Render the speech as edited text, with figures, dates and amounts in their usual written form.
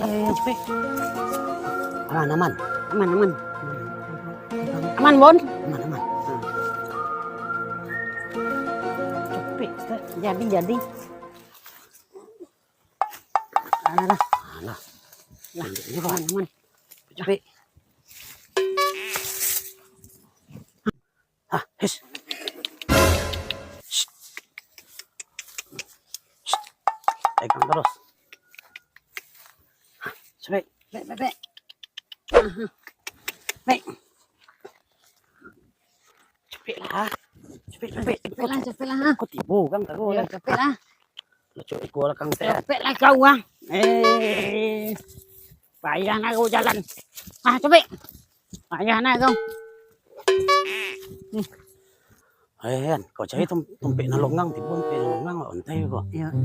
Cepet. Aman. Aman. Aman, Bon. Aman. Cepet, Ustaz. Jadi. Alah. Alah. Ini aman. Cepet. His. Pegang terus. Cepet. Baik. Cepet lah. Kau tipu kan kau Ya, lah. cepet lah. Lucu ikut lah kang teh. Cepet lah kau ah. Payah nak kau jalan. Cepet. Payah nak kau. Kau cari tumpik na longang tipu tumpik na longang ontay ko. Ya.